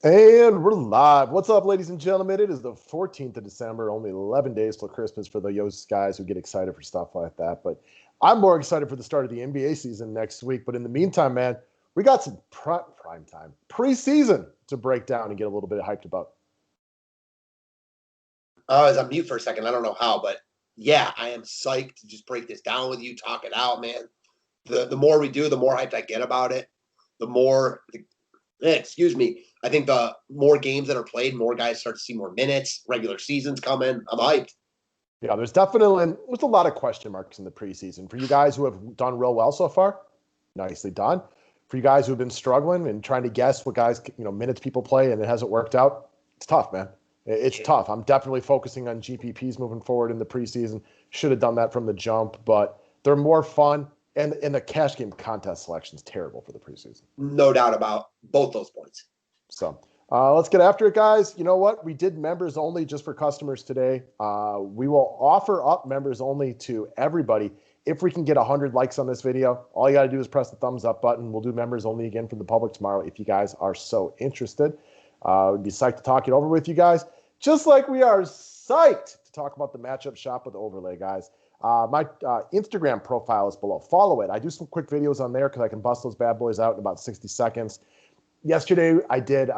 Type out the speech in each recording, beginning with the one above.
And we're live. What's up, ladies and gentlemen? It is the 14th of December, only 11 days till Christmas for those guys who get excited for stuff like that. But I'm more excited for the start of the NBA season next week. But in the meantime, man, we got some prime time preseason to break down and get a little bit hyped about. I was on mute for a second. I don't know how, but yeah, I am psyched to just break this down with you, talk it out, man. The more we do, the more hyped I get about it. I think the more games that are played, more guys start to see more minutes. Regular season's coming. I'm hyped. Yeah, there's a lot of question marks in the preseason. For you guys who have done real well so far, nicely done. For you guys who have been struggling and trying to guess what guys, minutes people play and it hasn't worked out, it's tough, man. It's tough. I'm definitely focusing on GPPs moving forward in the preseason. Should have done that from the jump, but they're more fun. And the cash game contest selection is terrible for the preseason. No doubt about both those points. So let's get after it, guys. You know what? We did members only just for customers today. We will offer up members only to everybody if we can get 100 likes on this video. All you got to do is press the thumbs up button. We'll do members only again for the public tomorrow if you guys are so interested. We'd be psyched to talk it over with you guys, just like we are psyched to talk about the matchup shop with overlay, guys. My Instagram profile is below. Follow it. I do some quick videos on there because I can bust those bad boys out in about 60 seconds. Yesterday, I did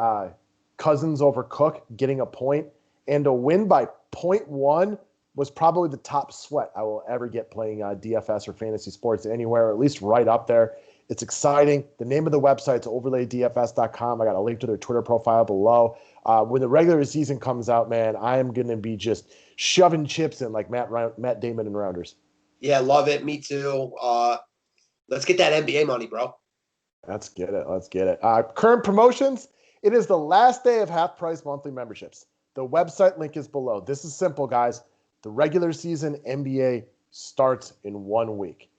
Cousins over Cook, getting a point, and a win by 0.1 was probably the top sweat I will ever get playing DFS or fantasy sports anywhere, or at least right up there. It's exciting. The name of the website is overlaydfs.com. I got a link to their Twitter profile below. When the regular season comes out, man, I am going to be just shoving chips in like Matt Damon and Rounders. Yeah, love it. Me too. Let's get that NBA money, bro. Let's get it. Current promotions. It is the last day of half-price monthly memberships. The website link is below. This is simple, guys. The regular season NBA starts in 1 week.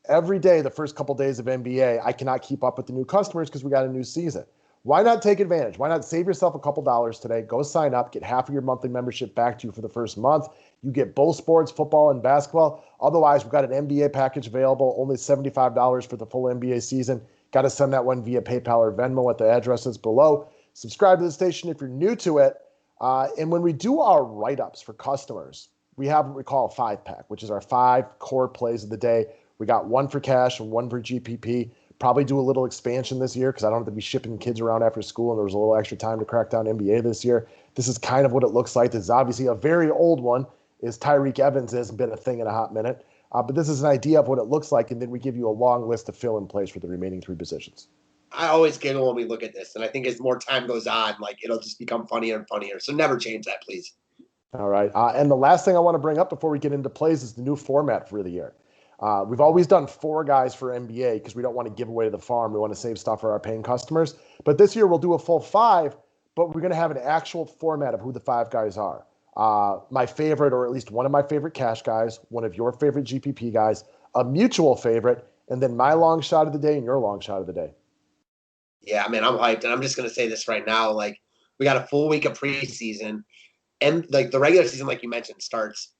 Every day, the first couple days of NBA, I cannot keep up with the new customers because we got a new season. Why not take advantage? Why not save yourself a couple dollars today? Go sign up, get half of your monthly membership back to you for the first month. You get both sports, football and basketball. Otherwise, we've got an NBA package available, only $75 for the full NBA season. Got to send that one via PayPal or Venmo at the addresses below. Subscribe to the station if you're new to it. And when we do our write-ups for customers, we have what we call a 5-pack, which is our 5 core plays of the day. We got 1 for cash and 1 for GPP. Probably do a little expansion this year because I don't have to be shipping kids around after school and there was a little extra time to crack down NBA this year. This is kind of what it looks like. This is obviously a very old one, as Tyreek Evans hasn't been a thing in a hot minute. But this is an idea of what it looks like, and then we give you a long list of fill-in plays for the remaining 3 positions. I always giggle when we look at this, and I think as more time goes on, it'll just become funnier and funnier. So never change that, please. All right. And the last thing I want to bring up before we get into plays is the new format for the year. We've always done 4 guys for NBA because we don't want to give away the farm. We want to save stuff for our paying customers. But this year we'll do a full 5, but we're going to have an actual format of who the 5 guys are. My favorite, or at least one of my favorite cash guys, one of your favorite GPP guys, a mutual favorite, and then my long shot of the day and your long shot of the day. Yeah, man, I'm hyped. And I'm just going to say this right now. We got a full week of preseason. And, the regular season, like you mentioned, starts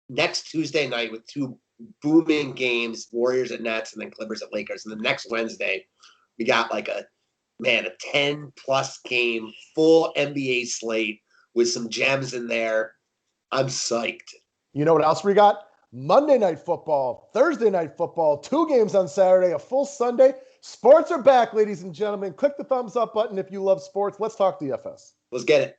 next Tuesday night with 2 booming games, Warriors at Nets and then Clippers at Lakers. And the next Wednesday, we got a 10-plus game full NBA slate with some gems in there. I'm psyched. You know what else we got? Monday night football, Thursday night football, 2 games on Saturday, a full Sunday. Sports are back, ladies and gentlemen. Click the thumbs up button if you love sports. Let's talk DFS. Let's get it.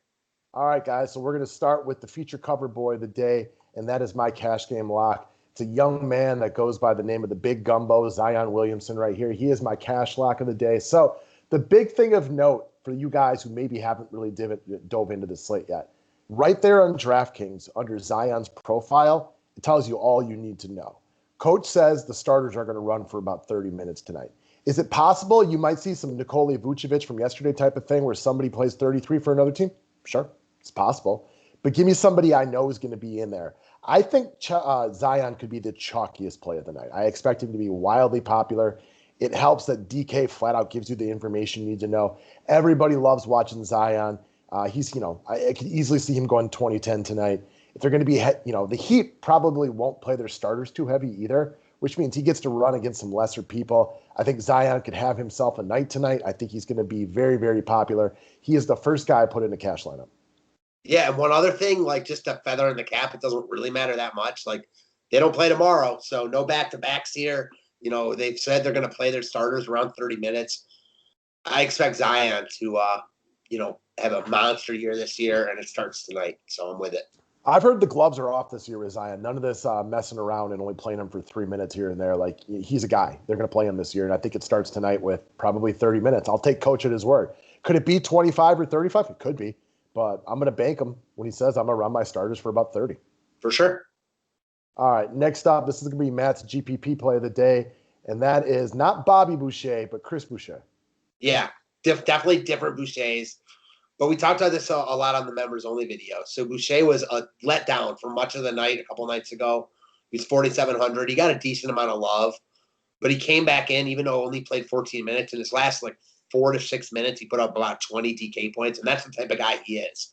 All right, guys. So we're going to start with the feature cover boy of the day, and that is my cash game lock. It's a young man that goes by the name of the Big Gumbo, Zion Williamson right here. He is my cash lock of the day. So the big thing of note for you guys who maybe haven't really dove into the slate yet, right there on DraftKings under Zion's profile, it tells you all you need to know. Coach says the starters are going to run for about 30 minutes tonight. Is it possible you might see some Nikola Vucevic from yesterday type of thing where somebody plays 33 for another team? Sure, it's possible. But give me somebody I know is going to be in there. I think Zion could be the chalkiest play of the night. I expect him to be wildly popular. It helps that DK flat out gives you the information you need to know. Everybody loves watching Zion. I could easily see him going 20-10 tonight. If they're going to be, the Heat probably won't play their starters too heavy either, which means he gets to run against some lesser people. I think Zion could have himself a night tonight. I think he's going to be very, very popular. He is the first guy I put in a cash lineup. Yeah, and one other thing, like just a feather in the cap, it doesn't really matter that much. Like they don't play tomorrow, so no back-to-backs here. They've said they're going to play their starters around 30 minutes. I expect Zion to, have a monster year this year, and it starts tonight, so I'm with it. I've heard the gloves are off this year with Zion. None of this messing around and only playing him for 3 minutes here and there. Like, he's a guy. They're going to play him this year, and I think it starts tonight with probably 30 minutes. I'll take Coach at his word. Could it be 25 or 35? It could be, but I'm going to bank him when he says I'm going to run my starters for about 30. For sure. All right, next up, this is going to be Matt's GPP play of the day, and that is not Bobby Boucher, but Chris Boucher. Yeah, definitely different Bouchers. But we talked about this a lot on the members-only video. So Boucher was a letdown for much of the night a couple nights ago. He's 4,700. He got a decent amount of love, but he came back in even though he only played 14 minutes. In his last 4 to 6 minutes, he put up about 20 DK points, and that's the type of guy he is.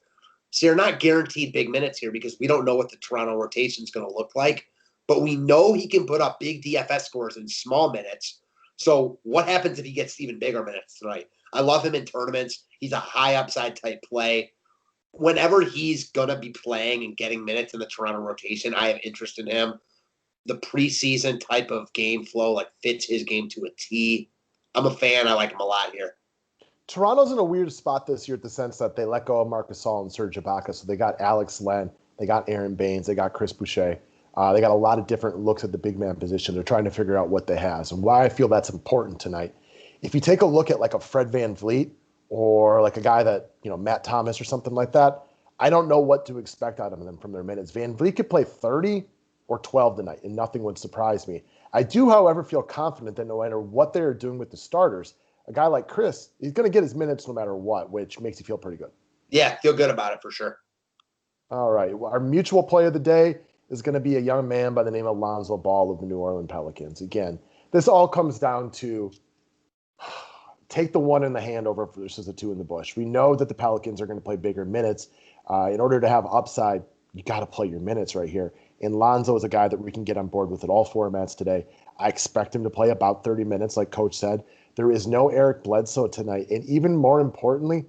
So you're not guaranteed big minutes here because we don't know what the Toronto rotation is going to look like, but we know he can put up big DFS scores in small minutes. So what happens if he gets even bigger minutes tonight? I love him in tournaments. He's a high upside type play. Whenever he's going to be playing and getting minutes in the Toronto rotation, I have interest in him. The preseason type of game flow fits his game to a T. I'm a fan. I like him a lot here. Toronto's in a weird spot this year at the sense that they let go of Marc Gasol and Serge Ibaka. So they got Alex Len, they got Aaron Baines, they got Chris Boucher. They got a lot of different looks at the big man position. They're trying to figure out what they have. And why I feel that's important tonight. If you take a look at a Fred VanVleet or a guy that, Matt Thomas or something like that, I don't know what to expect out of them from their minutes. VanVleet could play 30 or 12 tonight, and nothing would surprise me. I do, however, feel confident that no matter what they're doing with the starters, a guy like Chris, he's going to get his minutes no matter what, which makes you feel pretty good. Yeah, feel good about it for sure. All right. Our mutual play of the day is going to be a young man by the name of Lonzo Ball of the New Orleans Pelicans. Again, this all comes down to take the one in the hand over versus the two in the bush. We know that the Pelicans are going to play bigger minutes. In order to have upside, you got to play your minutes right here. And Lonzo is a guy that we can get on board with at all formats today. I expect him to play about 30 minutes, like Coach said. There is no Eric Bledsoe tonight. And even more importantly,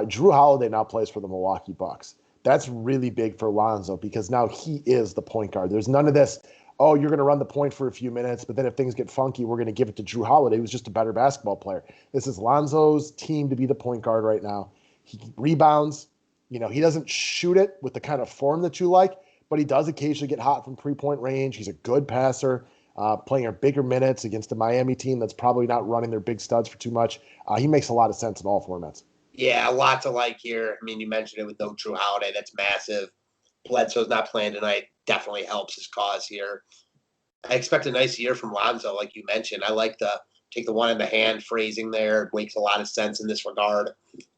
Drew Holiday now plays for the Milwaukee Bucks. That's really big for Lonzo because now he is the point guard. There's none of this, oh, you're going to run the point for a few minutes, but then if things get funky, we're going to give it to Drew Holiday, who's just a better basketball player. This is Lonzo's team to be the point guard right now. He rebounds. He doesn't shoot it with the kind of form that you like, but he does occasionally get hot from three-point range. He's a good passer, playing bigger minutes against a Miami team that's probably not running their big studs for too much. He makes a lot of sense in all formats. Yeah, a lot to like here. I mean, you mentioned it with no Drew Holiday. That's massive. Bledsoe's not playing tonight. Definitely helps his cause here. I expect a nice year from Lonzo, like you mentioned. I like the take the one in the hand phrasing there. It makes a lot of sense in this regard.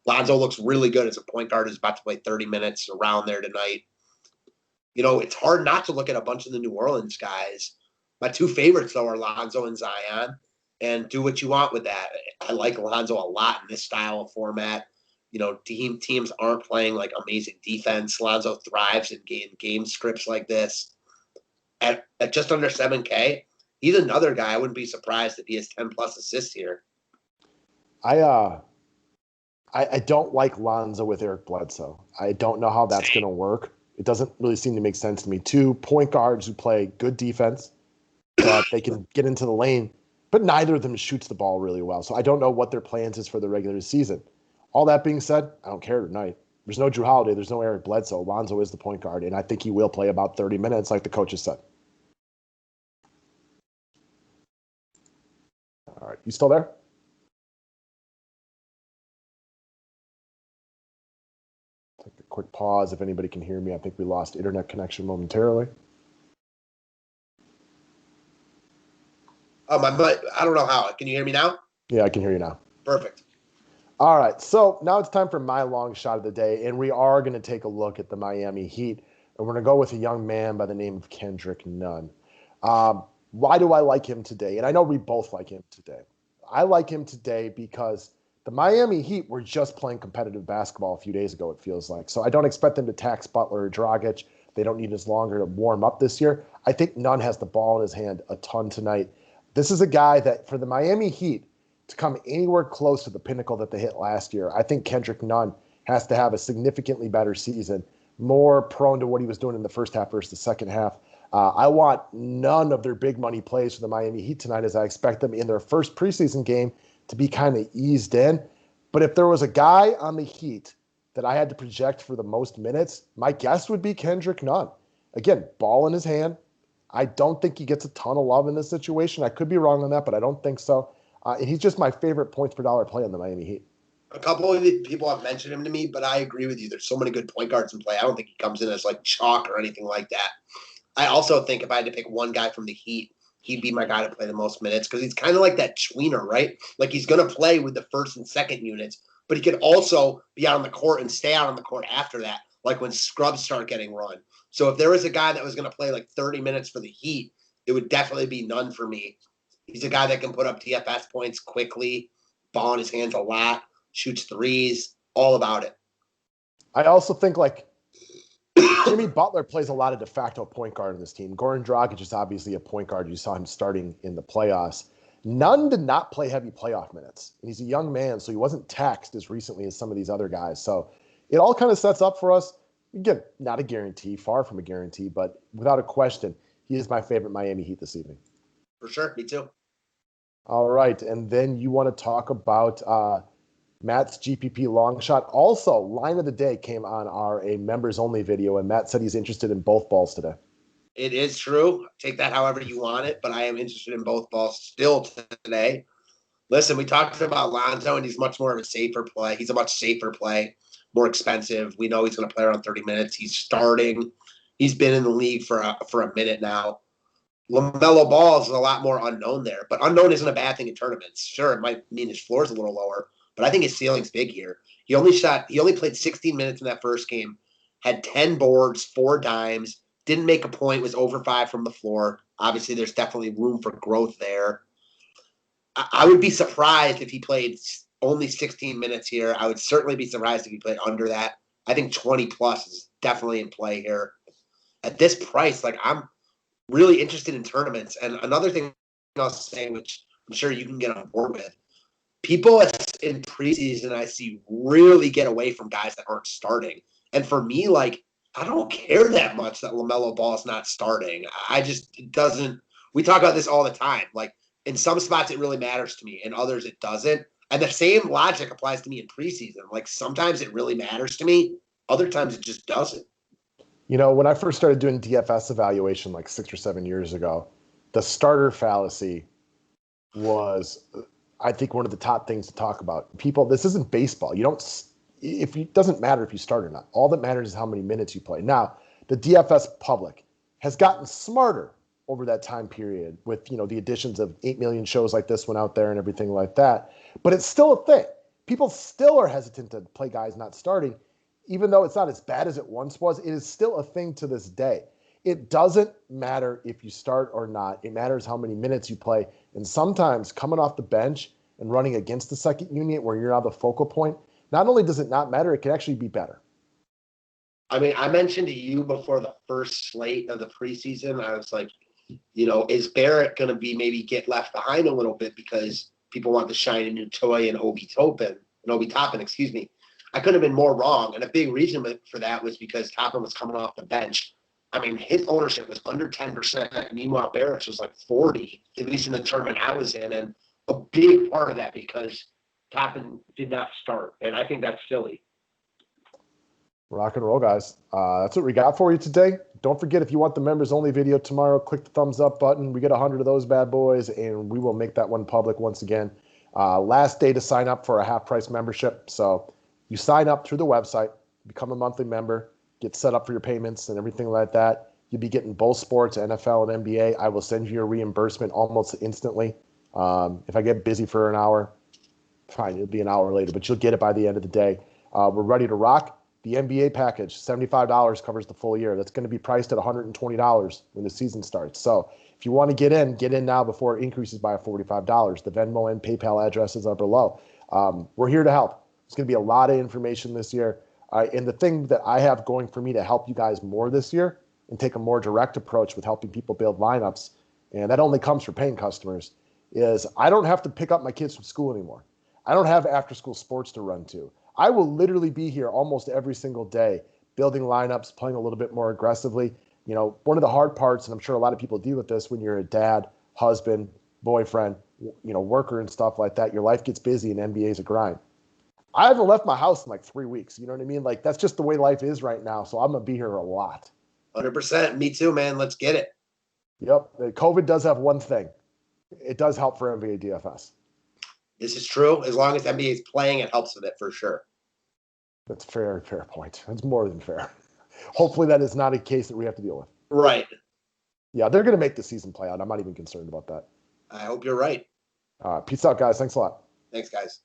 Lonzo looks really good as a point guard who's about to play 30 minutes around there tonight. It's hard not to look at a bunch of the New Orleans guys. My two favorites, though, are Lonzo and Zion. And do what you want with that. I like Lonzo a lot in this style of format. Teams aren't playing amazing defense. Lonzo thrives in game scripts like this. At just under 7K, he's another guy. I wouldn't be surprised if he has 10 plus assists here. I don't like Lonzo with Eric Bledsoe. I don't know how that's going to work. It doesn't really seem to make sense to me. Two point guards who play good defense, but they can get into the lane. But neither of them shoots the ball really well. So I don't know what their plans is for the regular season. All that being said, I don't care tonight. There's no Drew Holiday. There's no Eric Bledsoe. Lonzo is the point guard, and I think he will play about 30 minutes like the coaches said. All right. You still there? Take a quick pause if anybody can hear me. I think we lost internet connection momentarily. Oh, I don't know how. Can you hear me now? Yeah, I can hear you now. Perfect. All right, so now it's time for my long shot of the day, and we are going to take a look at the Miami Heat, and we're going to go with a young man by the name of Kendrick Nunn. Why do I like him today? And I know we both like him today. I like him today because the Miami Heat were just playing competitive basketball a few days ago, it feels like. So I don't expect them to tax Butler or Dragic. They don't need as longer to warm up this year. I think Nunn has the ball in his hand a ton tonight. This is a guy that for the Miami Heat to come anywhere close to the pinnacle that they hit last year, I think Kendrick Nunn has to have a significantly better season, more prone to what he was doing in the first half versus the second half. I want none of their big money plays for the Miami Heat tonight, as I expect them in their first preseason game to be kind of eased in. But if there was a guy on the Heat that I had to project for the most minutes, my guess would be Kendrick Nunn. Again, ball in his hand. I don't think he gets a ton of love in this situation. I could be wrong on that, but I don't think so. And he's just my favorite points per dollar play on the Miami Heat. A couple of people have mentioned him to me, but I agree with you. There's so many good point guards in play. I don't think he comes in as like chalk or anything like that. I also think if I had to pick one guy from the Heat, he'd be my guy to play the most minutes because he's kind of like that tweener, right? Like he's going to play with the first and second units, but he could also be out on the court and stay out on the court after that, like when scrubs start getting run. So if there was a guy that was going to play like 30 minutes for the Heat, it would definitely be Nunn for me. He's a guy that can put up DFS points quickly, ball in his hands a lot, shoots threes, all about it. I also think like Jimmy Butler plays a lot of de facto point guard in this team. Goran Dragic is obviously a point guard. You saw him starting in the playoffs. Nunn did not play heavy playoff minutes. And he's a young man, so he wasn't taxed as recently as some of these other guys. So it all kind of sets up for us. Again, not a guarantee, far from a guarantee, but without a question, he is my favorite Miami Heat this evening. For sure, me too. All right, and then you want to talk about Matt's GPP long shot. Also, line of the day came on our a members only video, and Matt said he's interested in both balls today. It is true. Take that however you want it, but I am interested in both balls still today. Listen, we talked about Lonzo, and he's much more of a safer play. He's a much safer play, more expensive. We know he's going to play around 30 minutes. He's starting. He's been in the league for a minute now. LaMelo Ball is a lot more unknown there, but unknown isn't a bad thing in tournaments. Sure, it might mean his floor is a little lower, but I think his ceiling's big here. He only played 16 minutes in that first game, had 10 boards, 4 dimes, didn't make a point, was over 5 from the floor. Obviously, there's definitely room for growth there. I would be surprised if he played only 16 minutes here. I would certainly be surprised if he played under that. I think 20 plus is definitely in play here. At this price, like I'm really interested in tournaments. And another thing I'll say, which I'm sure you can get on board with, people in preseason I see really get away from guys that aren't starting. And for me, like, I don't care that much that LaMelo Ball is not starting. It doesn't. We talk about this all the time. Like, in some spots, it really matters to me. In others, it doesn't. And the same logic applies to me in preseason. Like, sometimes it really matters to me. Other times, it just doesn't. You know, when I first started doing DFS evaluation like 6 or 7 years ago, the starter fallacy was, I think, one of the top things to talk about. People, this isn't baseball. It doesn't matter if you start or not. All that matters is how many minutes you play. Now, the DFS public has gotten smarter over that time period with, the additions of 8 million shows like this one out there and everything like that. But it's still a thing. People still are hesitant to play guys not starting. Even though it's not as bad as it once was, it is still a thing to this day. It doesn't matter if you start or not. It matters how many minutes you play. And sometimes coming off the bench and running against the second unit where you're now the focal point, not only does it not matter, it can actually be better. I mean, I mentioned to you before the first slate of the preseason, I was like, is Barrett going to maybe get left behind a little bit because people want the shiny new toy and Obi Toppin, excuse me. I couldn't have been more wrong. And a big reason for that was because Toppin was coming off the bench. I mean, his ownership was under 10%. Meanwhile, Barrett's was like 40, at least in the tournament I was in. And a big part of that because Toppin did not start. And I think that's silly. Rock and roll, guys. That's what we got for you today. Don't forget, if you want the members only video tomorrow, click the thumbs up button. We get 100 of those bad boys, and we will make that one public once again. Last day to sign up for a half price membership. So you sign up through the website, become a monthly member, get set up for your payments and everything like that. You'll be getting both sports, NFL and NBA. I will send you your reimbursement almost instantly. If I get busy for an hour, fine, it'll be an hour later, but you'll get it by the end of the day. We're ready to rock. The NBA package, $75 covers the full year. That's going to be priced at $120 when the season starts. So if you want to get in now before it increases by $45. The Venmo and PayPal addresses are below. We're here to help. There's going to be a lot of information this year. And the thing that I have going for me to help you guys more this year, and take a more direct approach with helping people build lineups, and that only comes for paying customers, is I don't have to pick up my kids from school anymore. I don't have after-school sports to run to. I will literally be here almost every single day, building lineups, playing a little bit more aggressively. You know, one of the hard parts, and I'm sure a lot of people deal with this when you're a dad, husband, boyfriend, you know, worker and stuff like that, your life gets busy and NBA is a grind. I haven't left my house in like 3 weeks. You know what I mean? Like, that's just the way life is right now. So I'm going to be here a lot. 100%. Me too, man. Let's get it. Yep. COVID does have one thing. It does help for NBA DFS. This is true. As long as NBA is playing, it helps with it for sure. That's a fair point. That's more than fair. Hopefully that is not a case that we have to deal with. Right. Yeah, they're going to make the season play out. I'm not even concerned about that. I hope you're right. Peace out, guys. Thanks a lot. Thanks, guys.